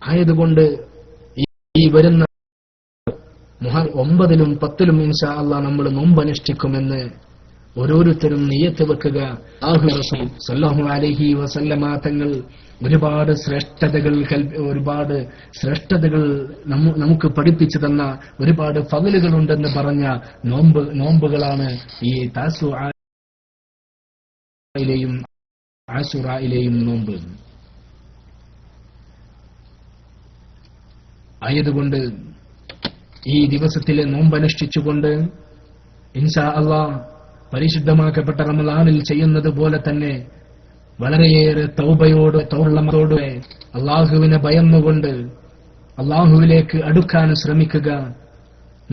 ആയതുകൊണ്ട് ഈ വരുന്ന 9-ലും 10-ലും ഇൻഷാ അല്ലാഹ് നമ്മൾ നോമ്പ് അനുഷ്ഠിക്കുമെന്ന് ഓരോരുത്തരും നിയ്യത്ത് വെക്കുക. റസൂൽ സല്ലല്ലാഹു അലൈഹി വസല്ലമ തങ്ങൾ ഒരുപാട് ശ്രേഷ്ഠതകൾ നമുക്ക് പഠിപ്പിച്ചു തന്ന ഒരുപാട് ഫളലുകളുണ്ടെന്ന് പറഞ്ഞ നോമ്പുകളാണ് ഈ താസുആയിലെയും ആശുറായിലെയും നോമ്പ്. ആയതുകൊണ്ട് ഈ ദിവസത്തിലെ നോമ്പനുഷ്ഠിച്ചുകൊണ്ട് ഇൻഷാ അല്ലാഹ് പരിശുദ്ധമാക്കപ്പെട്ട റമളാനിൽ ചെയ്യുന്നത് പോലെ തന്നെ വളരെയേറെ തൗബയോടെ അള്ളാഹുവിനെ ഭയന്നുകൊണ്ട് അള്ളാഹുവിലേക്ക് അടുക്കാൻ ശ്രമിക്കുക.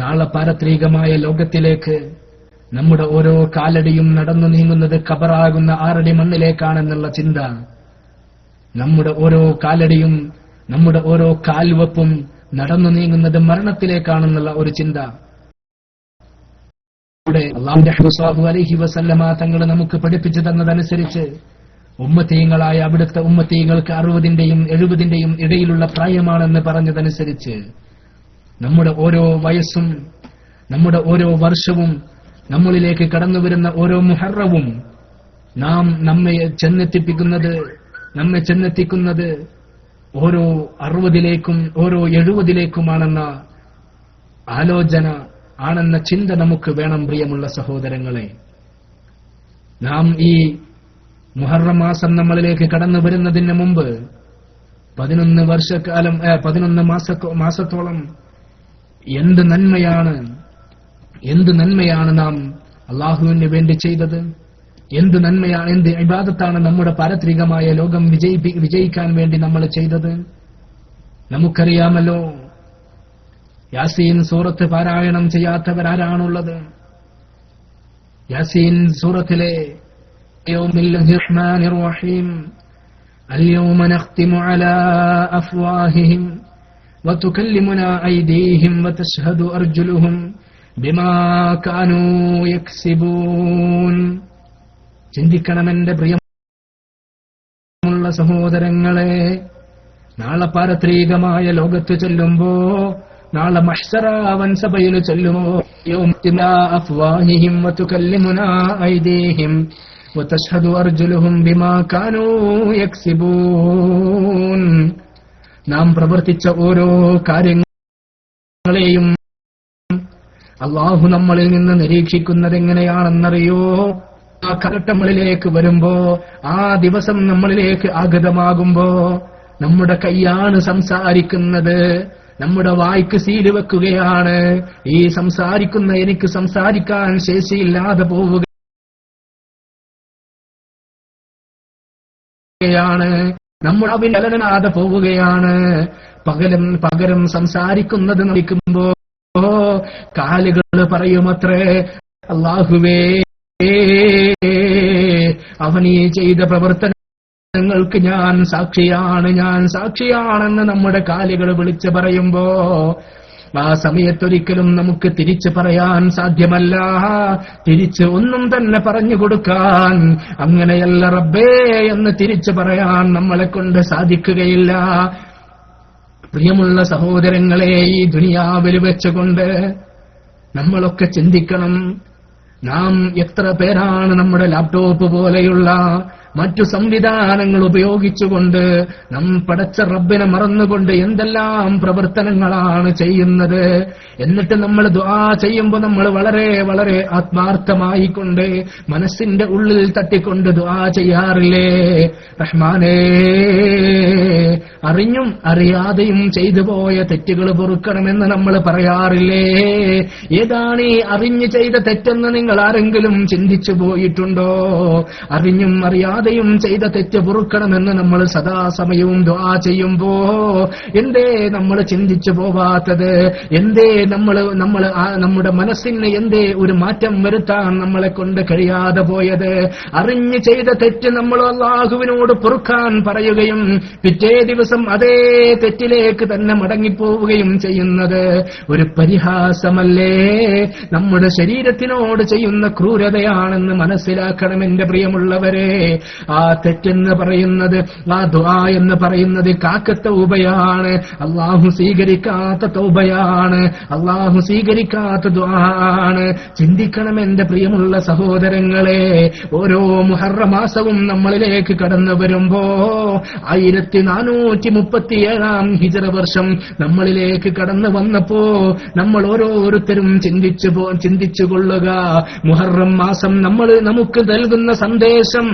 നാളെ പാരത്രികമായ ലോകത്തിലേക്ക് നമ്മുടെ ഓരോ കാലടിയും നടന്നു നീങ്ങുന്നത് ഖബറാകുന്ന 6 അടി മണ്ണിലേക്കാണെന്നുള്ള ചിന്ത, നമ്മുടെ ഓരോ കാലടിയും നമ്മുടെ ഓരോ കാൽവെപ്പും നടന്നു നീങ്ങുന്നത് മരണത്തിലേക്കാണെന്നുള്ള ഒരു ചിന്ത അല്ലാഹുവിന്റെ ഹബീബ് അലൈഹി വസല്ലമ തങ്ങൾ നമുക്ക് പഠിപ്പിച്ചു തന്നതനുസരിച്ച് ഉമ്മത്തീങ്ങളായ അവിടുത്തെ ഉമ്മത്തീങ്ങൾക്ക് 60-ന്റെയും 70-ന്റെയും ഇടയിലുള്ള പ്രായമാണെന്ന് പറഞ്ഞതനുസരിച്ച് നമ്മുടെ ഓരോ വയസ്സും നമ്മുടെ ഓരോ വർഷവും നമ്മളിലേക്ക് കടന്നുവരുന്ന ഓരോ മുഹറവും നമ്മെ ചെന്നെത്തിക്കുന്നത് ഓരോ 60-ലേക്കും ഓരോ 70-ലേക്കുമാണെന്ന ആലോചന ആണെന്ന ചിന്ത നമുക്ക് വേണം. പ്രിയമുള്ള സഹോദരങ്ങളെ, നാം ഈ മുഹറം മാസം നമ്മളിലേക്ക് കടന്നു വരുന്നതിന് മുമ്പ് 11 മാസത്തോളം എന്ത് നന്മയാണ് നാം അള്ളാഹുവിന് വേണ്ടി ചെയ്തത്, എന്ത് ഇബാദത്താണ് നമ്മുടെ പാരത്രികമായ ലോകം വിജയിക്കാൻ വേണ്ടി നമ്മൾ ചെയ്തത്. നമുക്കറിയാമല്ലോ, യാസീൻ സൂറത്ത് പാരായണം ചെയ്യാത്തവരാരാണുള്ളത്? യാസീൻ സൂറത്തിലെ اليوم نختم على أفواههم وتكلمنا أيديهم وتشهد أرجلهم بما كانوا يكسبون. ചിന്തിക്കണം എന്റെ പ്രിയമുള്ള സഹോദരങ്ങളെ, നാളെ പാരത്രികമായ ലോകത്ത് ചെല്ലുമ്പോ, നാളെ മഹ്ശറാവൻ സഭയിൽ ചെല്ലുമോ, അഫ്വാഹിഹിം വതുകല്ലിമുനാ ഐദീഹിം വതശ്ഹദു അർജുലുഹും ബിമാ കാനൂ യക്സിബൂൻ. നാം പ്രവർത്തിച്ച ഓരോ കാര്യങ്ങളെയും അല്ലാഹു നമ്മളിൽ നിന്ന് നിരീക്ഷിക്കുന്നത് എങ്ങനെയാണെന്നറിയോ? ആ കാലഘട്ടങ്ങളിലേക്ക് വരുമ്പോ, ആ ദിവസം നമ്മളിലേക്ക് ആഗതമാകുമ്പോ, നമ്മുടെ കൈയാണ് സംസാരിക്കുന്നത്, നമ്മുടെ വായ്ക്ക് സീല് വെക്കുകയാണ്. ഈ സംസാരിക്കുന്ന എനിക്ക് സംസാരിക്കാൻ ശേഷിയില്ലാതെ പോവുകയാണ്, നമ്മുടെ അവിനലനാതെ പോവുകയാണ്. പകരം സംസാരിക്കുന്നത് നയിക്കുമ്പോ കാലുകൾ പറയുമത്രേ, അല്ലാഹുവേ, അവൻ ഈ ചെയ്ത പ്രവർത്തനങ്ങൾക്ക് ഞാൻ സാക്ഷിയാണെന്ന് നമ്മുടെ കാലുകൾ വിളിച്ചു പറയുമ്പോ, ആ സമയത്തൊരിക്കലും നമുക്ക് തിരിച്ചു പറയാൻ സാധ്യമല്ല, തിരിച്ച് ഒന്നും തന്നെ പറഞ്ഞു കൊടുക്കാൻ, അങ്ങനെയല്ല റബ്ബേ എന്ന് തിരിച്ചു പറയാൻ നമ്മളെ കൊണ്ട് സാധിക്കുകയില്ല. പ്രിയമുള്ള സഹോദരങ്ങളെ, ഈ ദുനിയാവിൽ വെച്ചുകൊണ്ട് നമ്മളൊക്കെ ചിന്തിക്കണം. നാം എത്ര പേരാണ് നമ്മുടെ ലാപ്ടോപ്പ് പോലെയുള്ള മറ്റു സംവിധാനങ്ങൾ ഉപയോഗിച്ചുകൊണ്ട് നാം പടച്ച റബ്ബിനെ മറന്നുകൊണ്ട് എന്തെല്ലാം പ്രവർത്തനങ്ങളാണ് ചെയ്യുന്നത്. എന്നിട്ട് നമ്മൾ ദുആ ചെയ്യുമ്പോൾ നമ്മൾ വളരെ വളരെ ആത്മാർത്ഥമായിക്കൊണ്ട് മനസ്സിന്റെ ഉള്ളിൽ തട്ടിക്കൊണ്ട് ദുആ ചെയ്യാറില്ലേ? റഹ്മാനേ, അറിഞ്ഞും അറിയാതെയും ചെയ്തു പോയ തെറ്റുകൾ പൊറുക്കണമെന്ന് നമ്മൾ പറയാറില്ലേ? ഏതാണ് ഈ അറിഞ്ഞു ചെയ്ത തെറ്റെന്ന് നിങ്ങൾ ആരെങ്കിലും ചിന്തിച്ചു പോയിട്ടുണ്ടോ? അറിഞ്ഞും അറിയാതെ അറിയാതെയും ചെയ്ത തെറ്റ് പൊറുക്കണമെന്ന് നമ്മൾ സദാസമയവും ദുആ ചെയ്യുമ്പോ എന്തേ നമ്മൾ ചിന്തിച്ചു പോവാത്തത്? എന്തേ നമ്മുടെ മനസ്സിന് എന്തേ ഒരു മാറ്റം വരുത്താൻ നമ്മളെ കൊണ്ട് കഴിയാതെ പോയത്? അറിഞ്ഞ് ചെയ്ത തെറ്റ് നമ്മൾ അല്ലാഹുവിനോട് പൊറുക്കാൻ പറയുകയും പിറ്റേ ദിവസം അതേ തെറ്റിലേക്ക് തന്നെ മടങ്ങിപ്പോവുകയും ചെയ്യുന്നത് ഒരു പരിഹാസമല്ലേ? നമ്മുടെ ശരീരത്തിനോട് ചെയ്യുന്ന ക്രൂരതയാണെന്ന് മനസ്സിലാക്കണം എന്റെ പ്രിയമുള്ളവരെ. ആ തെറ്റെന്ന് പറയുന്നത്, ആ ദുആ എന്ന് പറയുന്നത് കാക്കത്ത തൗബയാണ്, അല്ലാഹു സ്വീകരിക്കാത്ത തൗബയാണ്, അല്ലാഹു സ്വീകരിക്കാത്ത ദുആണ്. ചിന്തിക്കണം എന്റെ പ്രിയമുള്ള സഹോദരങ്ങളെ. ഓരോ മുഹറം മാസവും നമ്മളിലേക്ക് കടന്നു വരുമ്പോ 1437 ഹിജ്റ വർഷം നമ്മളിലേക്ക് കടന്നു വന്നപ്പോ നമ്മൾ ഓരോരുത്തരും ചിന്തിച്ചു കൊള്ളുക, മുഹറം മാസം നമുക്ക് നൽകുന്ന സന്ദേശം,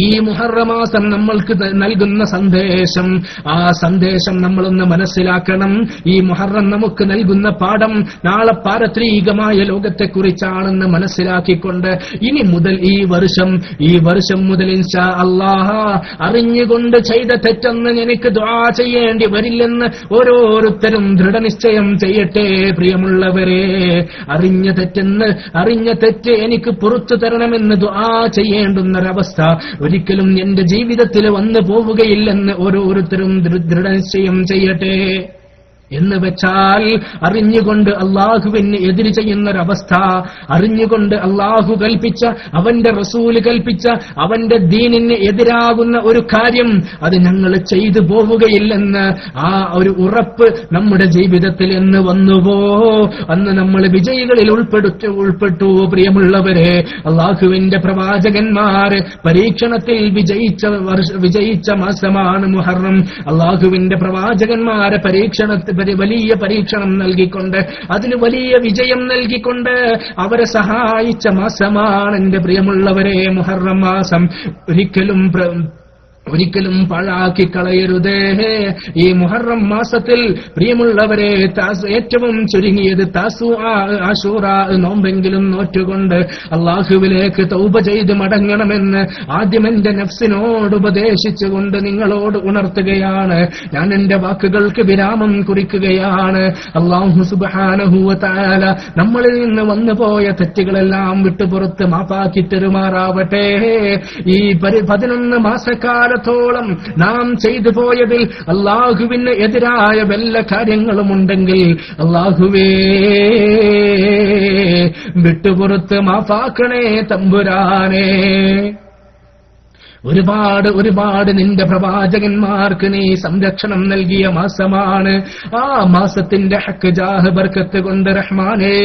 ഈ മുഹറമാസം നമ്മൾക്ക് നൽകുന്ന സന്ദേശം, ആ സന്ദേശം നമ്മളൊന്ന് മനസ്സിലാക്കണം. ഈ മുഹറം നമുക്ക് നൽകുന്ന പാഠം നാളെ പാരത്രികമായ ലോകത്തെക്കുറിച്ചാണെന്ന് മനസ്സിലാക്കിക്കൊണ്ട് ഇനി മുതൽ ഈ വർഷം മുതൽ ഇൻഷാ അല്ലാഹ് അറിഞ്ഞുകൊണ്ട് ചെയ്ത തെറ്റെന്ന് എനിക്ക് ദുആ ചെയ്യേണ്ടി വരില്ലെന്ന് ഓരോരുത്തരും ദൃഢനിശ്ചയം ചെയ്യട്ടെ. പ്രിയമുള്ളവരെ, അറിഞ്ഞ തെറ്റ് എനിക്ക് പുറത്തു തരണമെന്ന് ദുആ ചെയ്യേണ്ടുന്നൊരവസ്ഥ ഒരിക്കലും എന്റെ ജീവിതത്തിൽ വന്നു പോവുകയില്ലെന്ന് ഓരോരുത്തരും ദൃഢനിശ്ചയം ചെയ്യട്ടെ. എന്ന് വെച്ചാൽ അറിഞ്ഞുകൊണ്ട് അള്ളാഹുവിന് എതിര് ചെയ്യുന്നൊരവസ്ഥ, അറിഞ്ഞുകൊണ്ട് അള്ളാഹു കൽപ്പിച്ച, അവന്റെ റസൂല് കൽപ്പിച്ച, അവന്റെ ദീനിന് എതിരാകുന്ന ഒരു കാര്യം അത് ഞങ്ങൾ ചെയ്തു പോവുകയില്ലെന്ന് ആ ഒരു ഉറപ്പ് നമ്മുടെ ജീവിതത്തിൽ എന്ന് വന്നുവോ അന്ന് നമ്മൾ വിജയികളിൽ ഉൾപ്പെട്ടു. പ്രിയമുള്ളവരെ, അള്ളാഹുവിന്റെ പ്രവാചകന്മാര് പരീക്ഷണത്തിൽ വിജയിച്ച മാസമാണ് മുഹറം. അള്ളാഹുവിന്റെ പ്രവാചകന്മാരെ വലിയ പരീക്ഷണം നൽകിക്കൊണ്ട്, അതിന് വലിയ വിജയം നൽകിക്കൊണ്ട് അവരെ സഹായിച്ച മാസമാണ് എന്റെ പ്രിയമുള്ളവരെ മുഹറം മാസം. ഒരിക്കലും പാഴാക്കി കളയരുതേ. ഈ മുഹറം മാസത്തിൽ പ്രിയമുള്ളവരെ ഏറ്റവും ചുരുങ്ങിയത് ആശൂറാ നോമ്പെങ്കിലും നോറ്റുകൊണ്ട് അള്ളാഹുവിലേക്ക് തൗബ ചെയ്ത് മടങ്ങണമെന്ന് ആദ്യം എന്റെ നഫ്സിനോട് ഉപദേശിച്ചുകൊണ്ട് നിങ്ങളോട് ഉണർത്തുകയാണ്. ഞാൻ എന്റെ വാക്കുകൾക്ക് വിരാമം കുറിക്കുകയാണ്. അല്ലാഹു സുബ്ഹാനഹു വ തആല നമ്മളിൽ നിന്ന് വന്നുപോയ തെറ്റുകളെല്ലാം വിട്ടുപുറത്ത് മാപ്പാക്കി തരുമാറാവട്ടെ. ഈ 11 മാസക്കാലത്തോളം നാം ചെയ്തു പോയതിൽ അല്ലാഹുവിന് എതിരായ വല്ല കാര്യങ്ങളുമുണ്ടെങ്കിൽ അല്ലാഹുവേ വിട്ടുപുറത്ത് മാപ്പാക്കണേ തമ്പുരാനേ. ഒരുപാട് നിന്റെ പ്രവാചകന്മാർക്ക് നീ സംരക്ഷണം നൽകിയ മാസമാണ്. ആ മാസത്തിന്റെ ഹക്ക് ജാഹ് ബർക്കത്ത് കൊണ്ട് റഹ്മാനേ,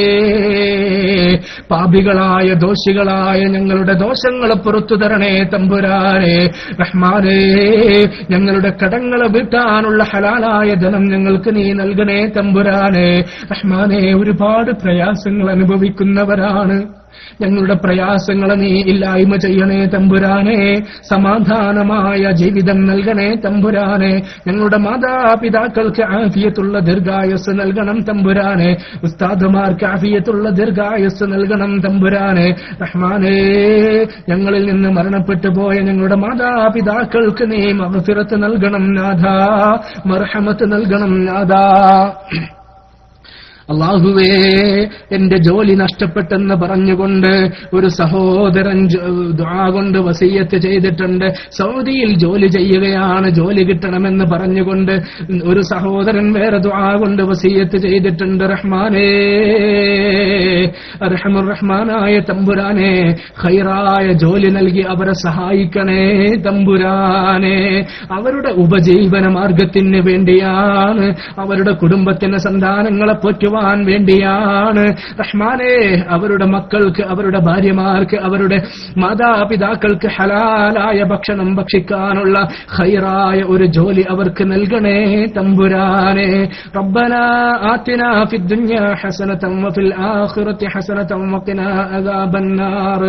പാപികളായ ദോഷികളായ ഞങ്ങളുടെ ദോഷങ്ങളെ പുറത്തു തരണേ തമ്പുരാനേ. റഹ്മാനേ, ഞങ്ങളുടെ കടങ്ങളെ വീട്ടാനുള്ള ഹലാലായ ധനം ഞങ്ങൾക്ക് നീ നൽകണേ തമ്പുരാനേ. റഹ്മാനേ, ഒരുപാട് പ്രയാസങ്ങൾ അനുഭവിക്കുന്നവരാണ്. ഞങ്ങളുടെ പ്രയാസങ്ങളെ നീ ഇല്ലായ്മ ചെയ്യണേ തമ്പുരാനെ. സമാധാനമായ ജീവിതം നൽകണേ തമ്പുരാനെ. ഞങ്ങളുടെ മാതാപിതാക്കൾക്ക് ആഫിയത്തുള്ള ദീർഘായുസ് നൽകണം തമ്പുരാനെ. ഉസ്താദുമാർക്ക് ആഫിയത്തുള്ള ദീർഘായുസ് നൽകണം തമ്പുരാനെ. റഹ്മാനേ, ഞങ്ങളിൽ നിന്ന് മരണപ്പെട്ടു പോയ ഞങ്ങളുടെ മാതാപിതാക്കൾക്ക് നീ മഗ്ഫിറത്ത് നൽകണം നാഥാ, മർഹമത്ത് നൽകണം നാഥാ. അല്ലാഹുവേ, എന്റെ ജോലി നഷ്ടപ്പെട്ടെന്ന് പറഞ്ഞുകൊണ്ട് ഒരു സഹോദരൻ ദുആ കൊണ്ട് വസിയ്യത്ത് ചെയ്തിട്ടുണ്ട്. സൗദിയിൽ ജോലി ചെയ്യുകയാണ്, ജോലി കിട്ടണമെന്ന് പറഞ്ഞുകൊണ്ട് ഒരു സഹോദരൻ വേറെ ദുആ കൊണ്ട് വസിയ്യത്ത് ചെയ്തിട്ടുണ്ട്. റഹ്മാനേ, അർഹമുർ റഹ്മാനായ തമ്പുരാനെ, ഖൈറായ ജോലി നൽകി അവരെ സഹായിക്കണേ തമ്പുരാനെ. അവരുടെ ഉപജീവന മാർഗത്തിന് വേണ്ടിയാണ്, അവരുടെ കുടുംബത്തിന് സന്താനങ്ങളെ പോറ്റുവാൻ വേണ്ടിയാണ്. റഹ്മാനേ, അവരുടെ മക്കൾക്ക്, അവരുടെ ഭാര്യമാർക്ക്, അവരുടെ മാതാപിതാക്കൾക്ക് ഹലാലായ ഭക്ഷണം ഭക്ഷിക്കാനുള്ള ഖൈറായ ഒരു ജോലി അവർക്ക് നൽകണേ തമ്പുരാനെ. റബ്ബനാ ആതിനാ ഫിദ്ദുനിയാ ഹസനതൻ വഫിൽ ആഖിറതി ഹസനതൻ വഖിനാ അദാബന്നാർ.